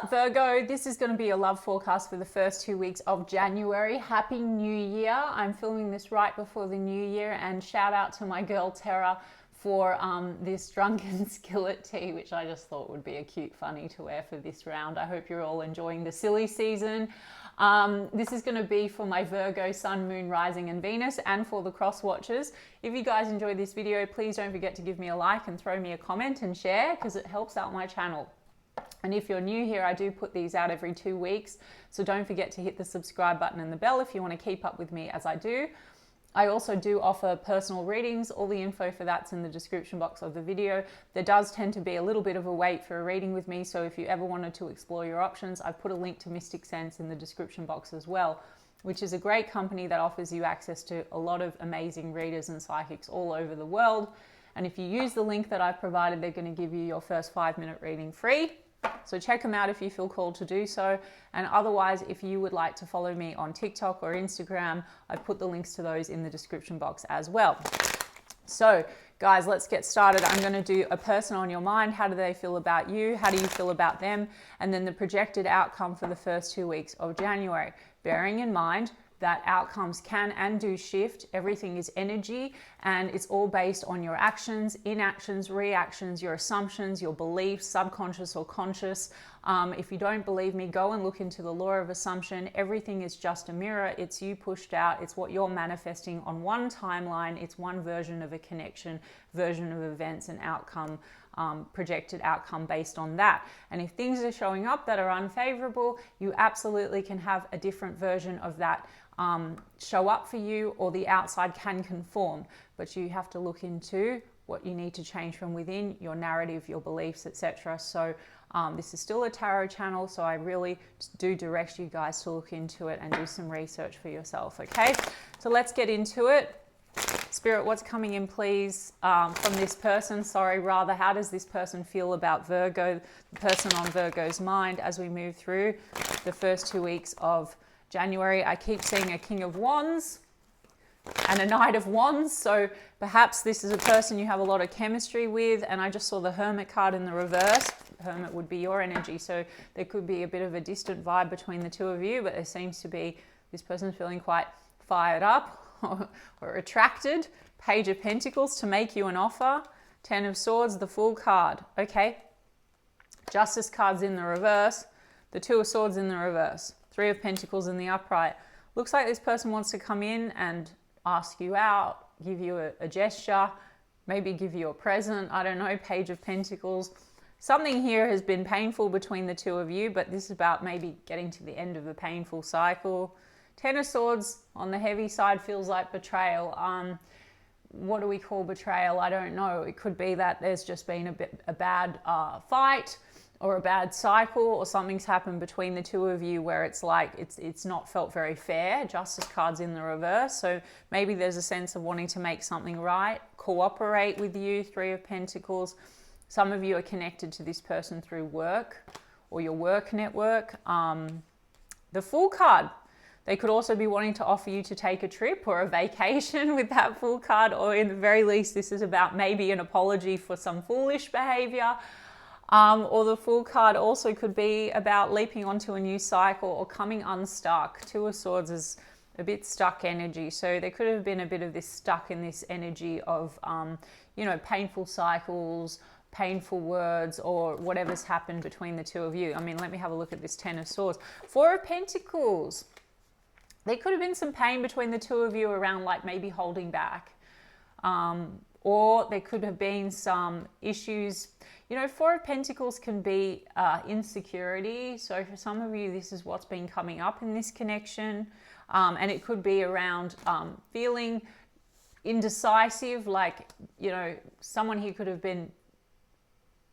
up, Virgo? This is going to be a love forecast for the first 2 weeks of January. Happy New Year. I'm filming this right before the new year, and shout out to my girl Tara for this drunken skillet tee, which I just thought would be a cute funny to wear for this round. I hope you're all enjoying the silly season. This is going to be for my Virgo Sun, Moon, Rising and Venus, and for the cross watchers. If you guys enjoyed this video, please don't forget to give me a like and throw me a comment and share, because it helps out my channel. And if you're new here, I do put these out every 2 weeks, so don't forget to hit the subscribe button and the bell if you want to keep up with me as I do. I also do offer personal readings. All the info for that's in the description box of the video. There does tend to be a little bit of a wait for a reading with me, so if you ever wanted to explore your options, I've put a link to Mystic Sense in the description box as well, which is a great company that offers you access to a lot of amazing readers and psychics all over the world. And if you use the link that I've provided, they're going to give you your first 5-minute reading free. So check them out if you feel called to do so. And otherwise, if you would like to follow me on TikTok or Instagram, I've put the links to those in the description box as well. So guys, let's get started. I'm going to do a person on your mind. How do they feel about you? How do you feel about them? And then the projected outcome for the first 2 weeks of January. Bearing in mind that outcomes can and do shift. Everything is energy, and it's all based on your actions, inactions, reactions, your assumptions, your beliefs, subconscious or conscious. If you don't believe me, go and look into the law of assumption. Everything is just a mirror. It's you pushed out. It's what you're manifesting on one timeline. It's one version of a connection, version of events and outcome, projected outcome based on that. And if things are showing up that are unfavorable, you absolutely can have a different version of that show up for you, or the outside can conform, but you have to look into what you need to change from within, your narrative, your beliefs, etc. So this is still a tarot channel, so I really do direct you guys to look into it and do some research for yourself. Okay, so let's get into it. Spirit, what's coming in, please, from this person? Rather, how does this person feel about Virgo, the person on Virgo's mind, as we move through the first 2 weeks of January? I keep seeing a King of Wands and a Knight of Wands, so perhaps this is a person you have a lot of chemistry with. And I just saw the Hermit card in the reverse. Hermit would be your energy, so there could be a bit of a distant vibe between the two of you, but there seems to be this person feeling quite fired up or attracted. Page of Pentacles to make you an offer. 10 of Swords, the Fool card. Okay, Justice card's in the reverse, the 2 of Swords in the reverse, 3 of Pentacles in the upright. Looks like this person wants to come in and ask you out, give you a gesture, maybe give you a present. I don't know. Page of Pentacles. Something here has been painful between the two of you, but this is about maybe getting to the end of a painful cycle. 10 of Swords on the heavy side feels like betrayal. What do we call betrayal? I don't know. It could be that there's just been a bad fight, or a bad cycle, or something's happened between the two of you where it's like it's not felt very fair. Justice card's in the reverse, so maybe there's a sense of wanting to make something right, cooperate with you. 3 of Pentacles. Some of you are connected to this person through work or your work network. The Fool card. They could also be wanting to offer you to take a trip or a vacation with that Fool card, or in the very least, this is about maybe an apology for some foolish behavior. Or the Fool card also could be about leaping onto a new cycle or coming unstuck. 2 of Swords is a bit stuck energy. So there could have been a bit of this stuck in this energy of, painful cycles, painful words, or whatever's happened between the two of you. I mean, let me have a look at this 10 of Swords. 4 of Pentacles. There could have been some pain between the two of you around like maybe holding back. Or there could have been some issues. 4 of Pentacles can be insecurity. So for some of you, this is what's been coming up in this connection. And it could be around feeling indecisive, like, someone here could have been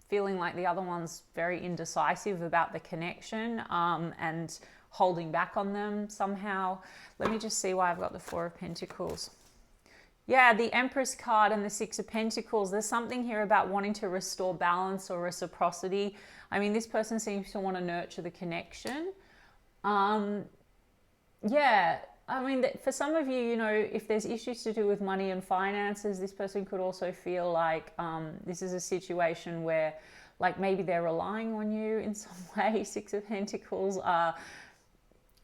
feeling like the other one's very indecisive about the connection and holding back on them somehow. Let me just see why I've got the 4 of Pentacles. Yeah, the Empress card and the 6 of Pentacles. There's something here about wanting to restore balance or reciprocity. I mean, this person seems to want to nurture the connection. Yeah, I mean, for some of you, if there's issues to do with money and finances, this person could also feel like this is a situation where like maybe they're relying on you in some way. Six of Pentacles.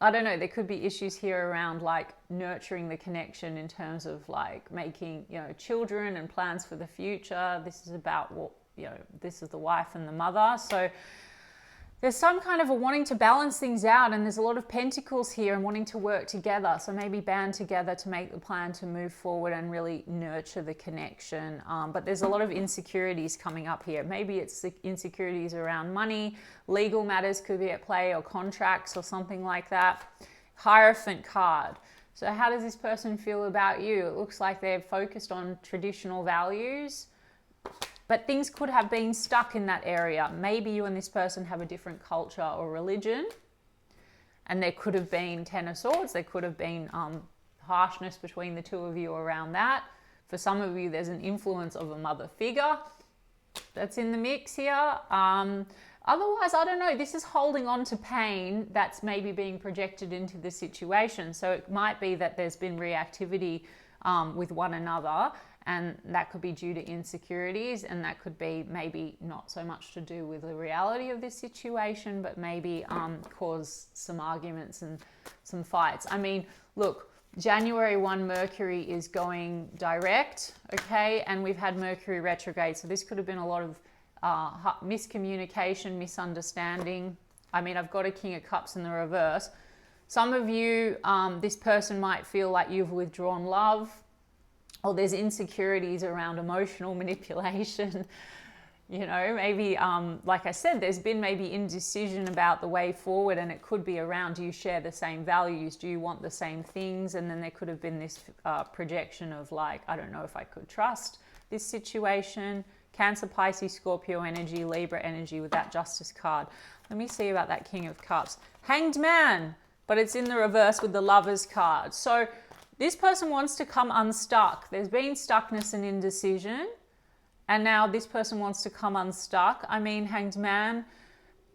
I don't know, there could be issues here around like nurturing the connection in terms of like making, you know, children and plans for the future. This is about what, you know, this is the wife and the mother. So there's some kind of a wanting to balance things out, and there's a lot of pentacles here and wanting to work together. So maybe band together to make the plan to move forward and really nurture the connection. But there's a lot of insecurities coming up here. Maybe it's the insecurities around money, legal matters could be at play, or contracts or something like that. Hierophant card. So how does this person feel about you? It looks like they're focused on traditional values, but things could have been stuck in that area. Maybe you and this person have a different culture or religion, and there could have been Ten of Swords. There could have been harshness between the two of you around that. For some of you, there's an influence of a mother figure that's in the mix here. Otherwise, I don't know, this is holding on to pain that's maybe being projected into the situation. So it might be that there's been reactivity with one another, and that could be due to insecurities, and that could be maybe not so much to do with the reality of this situation, but maybe cause some arguments and some fights. I mean, look, January 1, Mercury is going direct, okay? And we've had Mercury retrograde, so this could have been a lot of miscommunication, misunderstanding. I mean, I've got a King of Cups in the reverse. Some of you, this person might feel like you've withdrawn love, or there's insecurities around emotional manipulation. You know, maybe, like I said, there's been maybe indecision about the way forward, and it could be around, do you share the same values? Do you want the same things? And then there could have been this projection of like, I don't know if I could trust this situation. Cancer, Pisces, Scorpio energy, Libra energy with that Justice card. Let me see about that King of Cups. Hanged Man, but it's in the reverse with the Lovers card. So this person wants to come unstuck. There's been stuckness and indecision, and now this person wants to come unstuck. I mean, Hanged Man,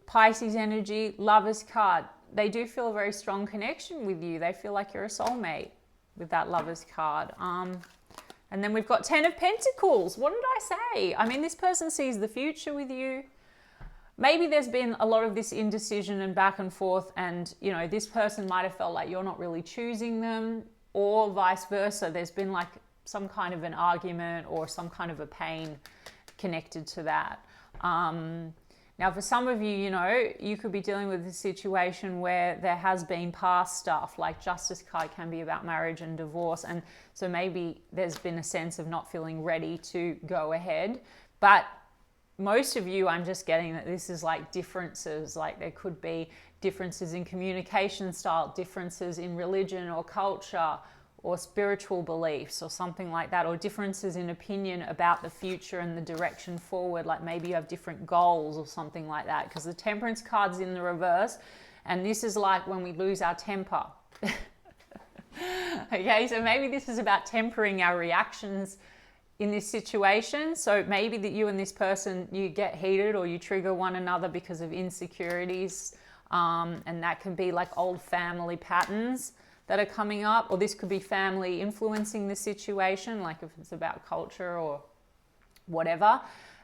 Pisces energy, Lovers card. They do feel a very strong connection with you. They feel like you're a soulmate with that Lovers card. And then we've got 10 of Pentacles. What did I say? I mean, this person sees the future with you. Maybe there's been a lot of this indecision and back and forth, and, you know, this person might have felt like you're not really choosing them, or vice versa. There's been like some kind of an argument or some kind of a pain connected to that. Now, for some of you, you know, you could be dealing with a situation where there has been past stuff, like Justice card can be about marriage and divorce. And so maybe there's been a sense of not feeling ready to go ahead. But most of you, I'm just getting that this is like differences, like there could be differences in communication style, differences in religion or culture or spiritual beliefs or something like that, or differences in opinion about the future and the direction forward. Like maybe you have different goals or something like that, because the Temperance card's in the reverse, and this is like when we lose our temper. Okay, so maybe this is about tempering our reactions in this situation. So maybe that you and this person, you get heated or you trigger one another because of insecurities, and that can be like old family patterns that are coming up, or this could be family influencing the situation, like if it's about culture or whatever.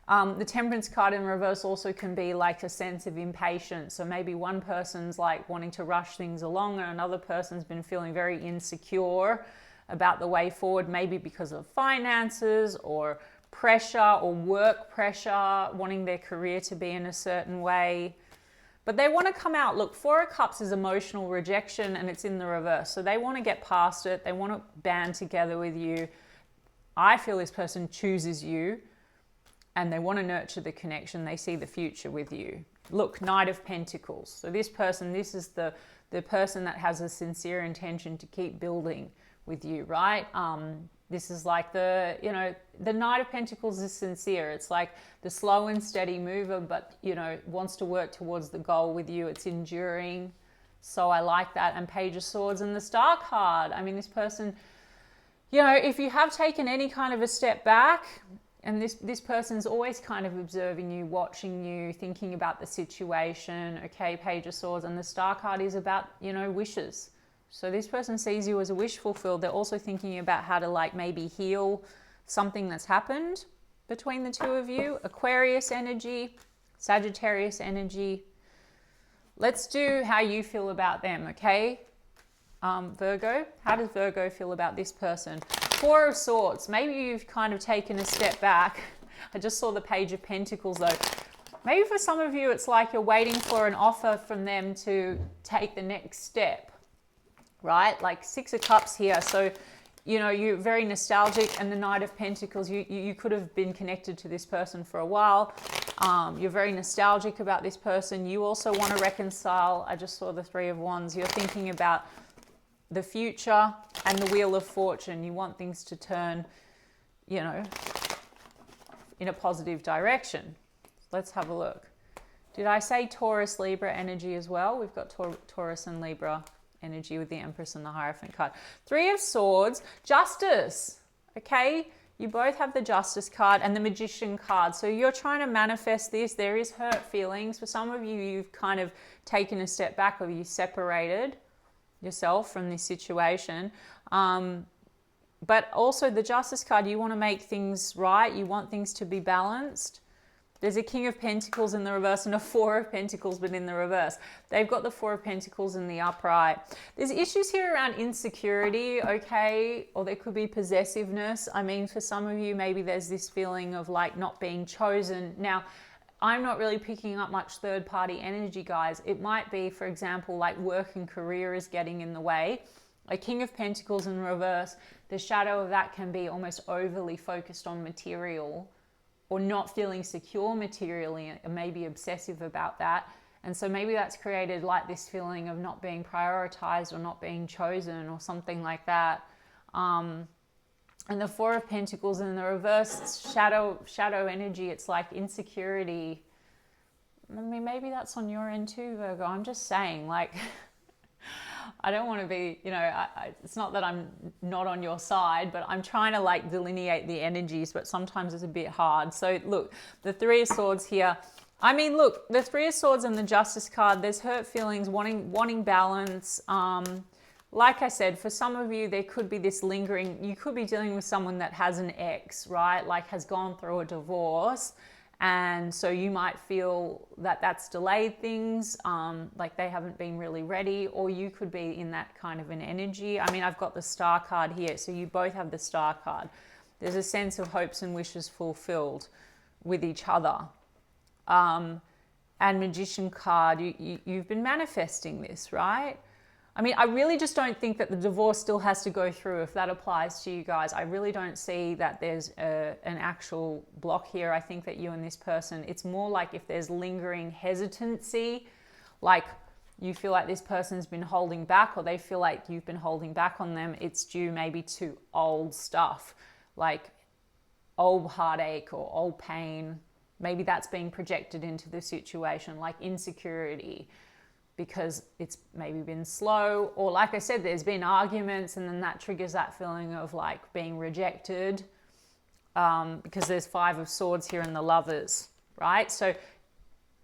The Temperance card in reverse also can be like a sense of impatience. So maybe one person's like wanting to rush things along, and another person's been feeling very insecure about the way forward, maybe because of finances or pressure or work pressure, wanting their career to be in a certain way. But they want to come out. Look, Four of Cups is emotional rejection, and it's in the reverse. So they want to get past it. They want to band together with you. I feel this person chooses you, and they want to nurture the connection. They see the future with you. Look, Knight of Pentacles. So this person, this is the person that has a sincere intention to keep building with you, right? This is like the Knight of Pentacles is sincere. It's like the slow and steady mover, but, you know, wants to work towards the goal with you. It's enduring. So I like that. And Page of Swords and the Star card. I mean, this person, you know, if you have taken any kind of a step back, and this person's always kind of observing you, watching you, thinking about the situation. Okay, Page of Swords, and the Star card is about, you know, wishes. So this person sees you as a wish fulfilled. They're also thinking about how to like maybe heal something that's happened between the two of you. Aquarius energy, Sagittarius energy. Let's do how you feel about them, okay? Virgo, how does Virgo feel about this person? Four of Swords. Maybe you've kind of taken a step back. I just saw the Page of Pentacles though. Maybe for some of you, it's like you're waiting for an offer from them to take the next step, right? Like Six of Cups here. So, you know, you're very nostalgic, and the Knight of Pentacles, you could have been connected to this person for a while. You're very nostalgic about this person. You also want to reconcile. I just saw the Three of Wands. You're thinking about the future and the Wheel of Fortune. You want things to turn, you know, in a positive direction. Let's have a look. Did I say Taurus, Libra energy as well? We've got Taurus and Libra energy with the Empress and the Hierophant card. Three of Swords, Justice, okay? You both have the Justice card and the Magician card. So you're trying to manifest this. There is hurt feelings. For some of you, you've kind of taken a step back, or you separated yourself from this situation. But also the Justice card, you want to make things right. You want things to be balanced. There's a King of Pentacles in the reverse and a Four of Pentacles, but in the reverse. They've got the Four of Pentacles in the upright. There's issues here around insecurity, okay? Or there could be possessiveness. I mean, for some of you, maybe there's this feeling of like not being chosen. Now, I'm not really picking up much third-party energy, guys. It might be, for example, like work and career is getting in the way. A King of Pentacles in reverse, the shadow of that can be almost overly focused on material, or not feeling secure materially, and maybe obsessive about that. And so maybe that's created like this feeling of not being prioritized or not being chosen or something like that. And the Four of Pentacles in the reverse, shadow energy, it's like insecurity. I mean, maybe that's on your end too, Virgo. I'm just saying, like, I don't want to be, you know, it's not that I'm not on your side, but I'm trying to like delineate the energies, but sometimes it's a bit hard. So look, the Three of Swords here. I mean, look, the Three of Swords and the Justice card, there's hurt feelings, wanting balance. Like I said, for some of you, there could be this lingering, you could be dealing with someone that has an ex, right? Like has gone through a divorce. And so you might feel that that's delayed things, like they haven't been really ready, or you could be in that kind of an energy. I mean, I've got the Star card here, so you both have the Star card. There's a sense of hopes and wishes fulfilled with each other. And Magician card, you've been manifesting this, right? I mean, I really just don't think that the divorce still has to go through, if that applies to you guys. I really don't see that there's an actual block here. I think that you and this person, it's more like if there's lingering hesitancy, like you feel like this person's been holding back, or they feel like you've been holding back on them, it's due maybe to old stuff, like old heartache or old pain. Maybe that's being projected into the situation, like insecurity, because it's maybe been slow, or like I said, there's been arguments, and then that triggers that feeling of like being rejected, because there's Five of Swords here in the Lovers, right? So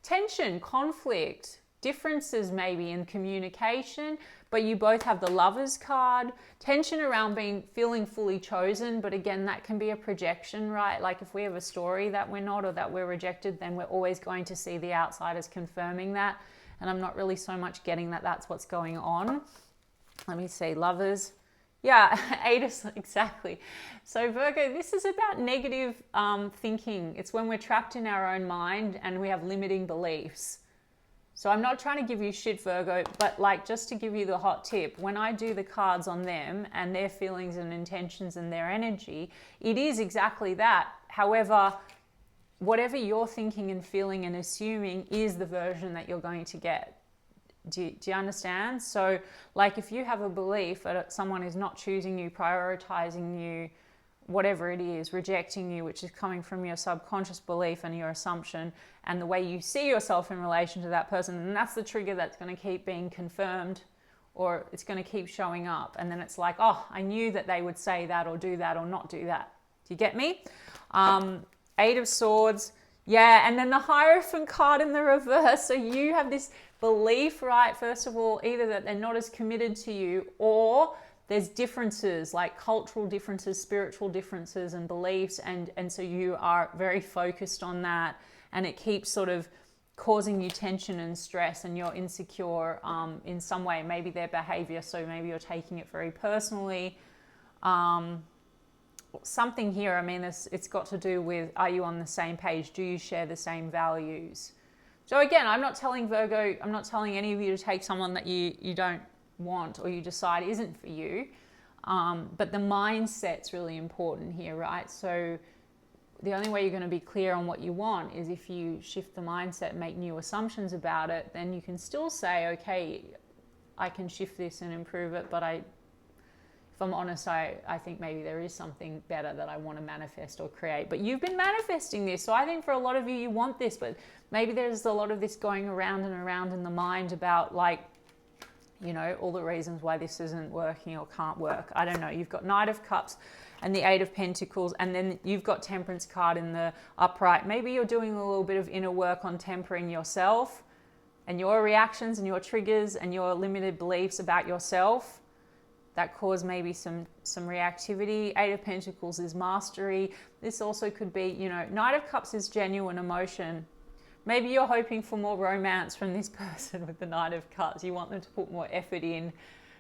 tension, conflict, differences maybe in communication, but you both have the Lovers card. Tension around feeling fully chosen, but again, that can be a projection, right? Like if we have a story that we're not, or that we're rejected, then we're always going to see the outsiders confirming that. And I'm not really so much getting that that's what's going on. Let me see, Lovers. Yeah, exactly. So Virgo, this is about negative thinking. It's when we're trapped in our own mind and we have limiting beliefs. So I'm not trying to give you shit, Virgo, but like just to give you the hot tip, when I do the cards on them and their feelings and intentions and their energy, it is exactly that. However, whatever you're thinking and feeling and assuming is the version that you're going to get. Do you understand? So like if you have a belief that someone is not choosing you, prioritizing you, whatever it is, rejecting you, which is coming from your subconscious belief and your assumption and the way you see yourself in relation to that person, and that's the trigger that's going to keep being confirmed, or it's going to keep showing up. And then it's like, oh, I knew that they would say that or do that or not do that. Do you get me? Eight of Swords. Yeah, and then the Hierophant card in the reverse. So you have this belief, right? First of all, either that they're not as committed to you, or there's differences, like cultural differences, spiritual differences and beliefs. And so you are very focused on that. And it keeps sort of causing you tension and stress, and you're insecure in some way, maybe their behavior, so maybe you're taking it very personally. Something here, I mean, it's got to do with, are you on the same page? Do you share the same values? So again, I'm not telling Virgo, I'm not telling any of you to take someone that you don't want or you decide isn't for you. But the mindset's really important here, right? So the only way you're going to be clear on what you want is if you shift the mindset, make new assumptions about it, then you can still say, okay, I can shift this and improve it, but if I'm honest, I think maybe there is something better that I want to manifest or create. But you've been manifesting this, so I think for a lot of you, you want this, but maybe there's a lot of this going around and around in the mind about, like, you know, all the reasons why this isn't working or can't work. I don't know. You've got Knight of Cups and the Eight of Pentacles, and then you've got Temperance card in the upright. Maybe you're doing a little bit of inner work on tempering yourself and your reactions and your triggers and your limited beliefs about yourself that cause maybe some reactivity. Eight of Pentacles is mastery. This also could be, you know, Knight of Cups is genuine emotion. Maybe you're hoping for more romance from this person with the Knight of Cups. You want them to put more effort in,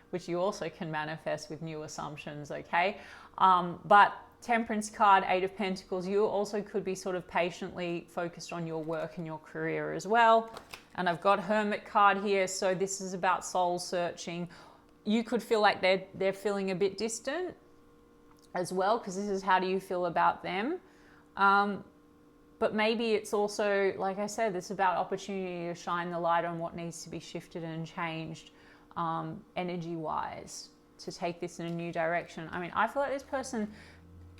which you also can manifest with new assumptions, okay? But Temperance card, Eight of Pentacles, you also could be sort of patiently focused on your work and your career as well. And I've got Hermit card here, so this is about soul searching. You could feel like they're feeling a bit distant as well, because this is how do you feel about them. But maybe it's also, like I said, it's about opportunity to shine the light on what needs to be shifted and changed energy-wise to take this in a new direction. I mean, I feel like this person,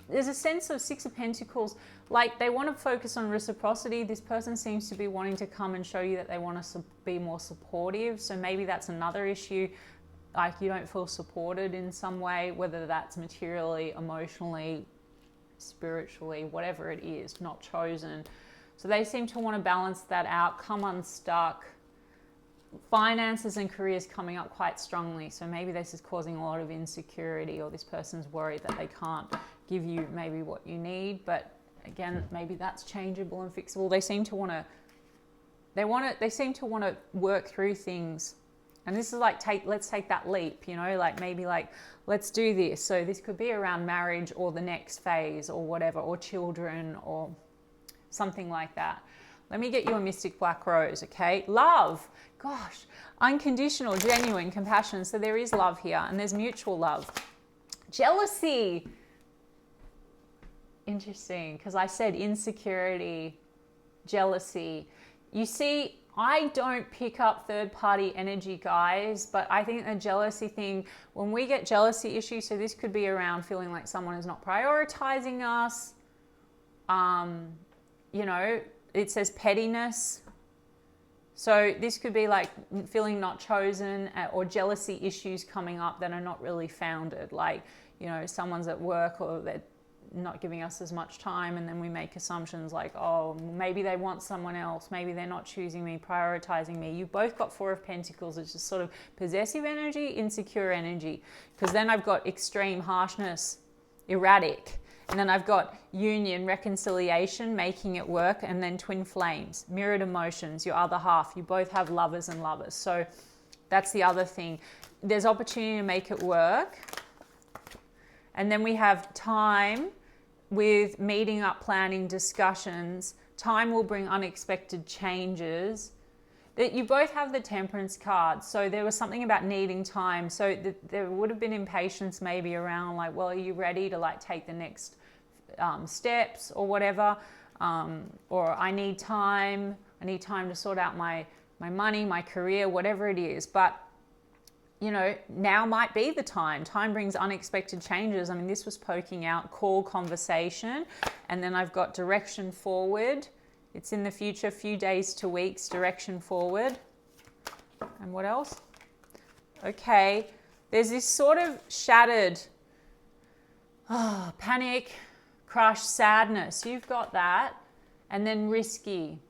there's a sense of Six of Pentacles, like they want to focus on reciprocity. This person seems to be wanting to come and show you that they want to be more supportive. So maybe that's another issue, like you don't feel supported in some way, whether that's materially, emotionally, spiritually, whatever it is, not chosen. So they seem to want to balance that out, come unstuck. Finances and careers coming up quite strongly. So maybe this is causing a lot of insecurity, or this person's worried that they can't give you maybe what you need. But again, maybe that's changeable and fixable. They seem to want to work through things. And this is like, let's take that leap, you know, like maybe like, let's do this. So this could be around marriage or the next phase or whatever, or children or something like that. Let me get you a Mystic Black Rose, okay? Love, gosh, unconditional, genuine, compassion. So there is love here, and there's mutual love. Jealousy, interesting, because I said insecurity, jealousy. You see, I don't pick up third-party energy, guys, but I think the jealousy thing, when we get jealousy issues, so this could be around feeling like someone is not prioritizing us. You know, it says pettiness. So this could be like feeling not chosen, or jealousy issues coming up that are not really founded. Like, you know, someone's at work or they're not giving us as much time, and then we make assumptions like, oh, maybe they want someone else, maybe they're not choosing me, prioritizing me. You've both got Four of Pentacles, which is sort of possessive energy, insecure energy, because then I've got extreme harshness, erratic, and then I've got union, reconciliation, making it work, and then twin flames, mirrored emotions, your other half. You both have lovers and lovers. So that's the other thing. There's opportunity to make it work. And then we have time with meeting up, planning, discussions. Time will bring unexpected changes. That you both have the Temperance card. So there was something about needing time. So there would have been impatience maybe around like, well, are you ready to like take the next steps or whatever? Or I need time to sort out my money, my career, whatever it is. But you know, now might be the time. Time brings unexpected changes. I mean, this was poking out call, conversation, and then I've got direction forward. It's in the future, few days to weeks, direction forward. And what else? Okay, there's this sort of shattered panic, crush, sadness. You've got that. And then risky.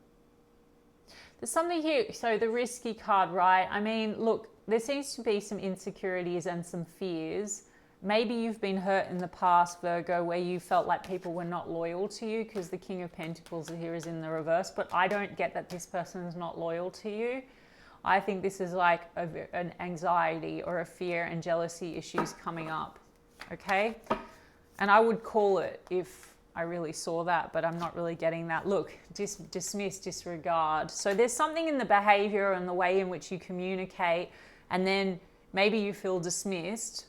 There's something here. So the risky card, right? I mean, look, there seems to be some insecurities and some fears maybe you've been hurt in the past, Virgo, where you felt like people were not loyal to you, because the King of Pentacles here is in the reverse. But I don't get that this person is not loyal to you. I think this is like an anxiety or a fear and jealousy issues coming up, okay? And I would call it if I really saw that, but I'm not really getting that. Look, dismiss, disregard. So there's something in the behavior and the way in which you communicate, and then maybe you feel dismissed,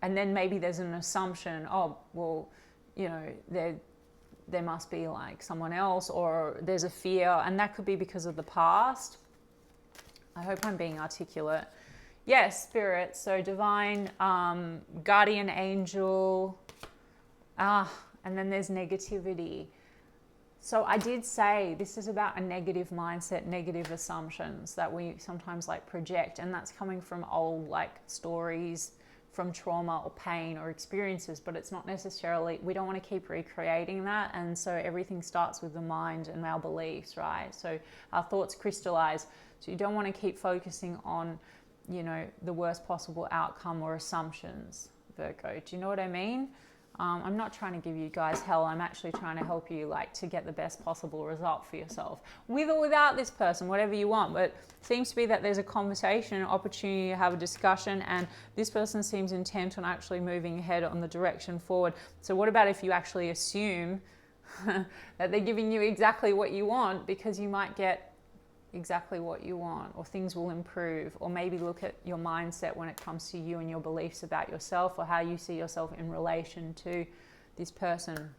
and then maybe there's an assumption, oh, well, you know, there must be like someone else, or there's a fear, and that could be because of the past. I hope I'm being articulate. Yes, Spirit, so divine, guardian angel, and then there's negativity. So I did say this is about a negative mindset, negative assumptions that we sometimes like project, and that's coming from old like stories, from trauma or pain or experiences, but it's not necessarily, we don't want to keep recreating that. And so everything starts with the mind and our beliefs, right? So our thoughts crystallize. So you don't want to keep focusing on, you know, the worst possible outcome or assumptions, Virgo. Do you know what I mean? I'm not trying to give you guys hell. I'm actually trying to help you like to get the best possible result for yourself, with or without this person, whatever you want. But it seems to be that there's a conversation, an opportunity to have a discussion, and this person seems intent on actually moving ahead on the direction forward. So what about if you actually assume that they're giving you exactly what you want, because you might get exactly what you want, or things will improve, or maybe look at your mindset when it comes to you and your beliefs about yourself, or how you see yourself in relation to this person.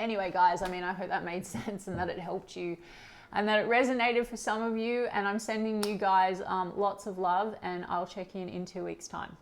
Anyway, guys, I mean, I hope that made sense and that it helped you and that it resonated for some of you, and I'm sending you guys lots of love, and I'll check in 2 weeks' time.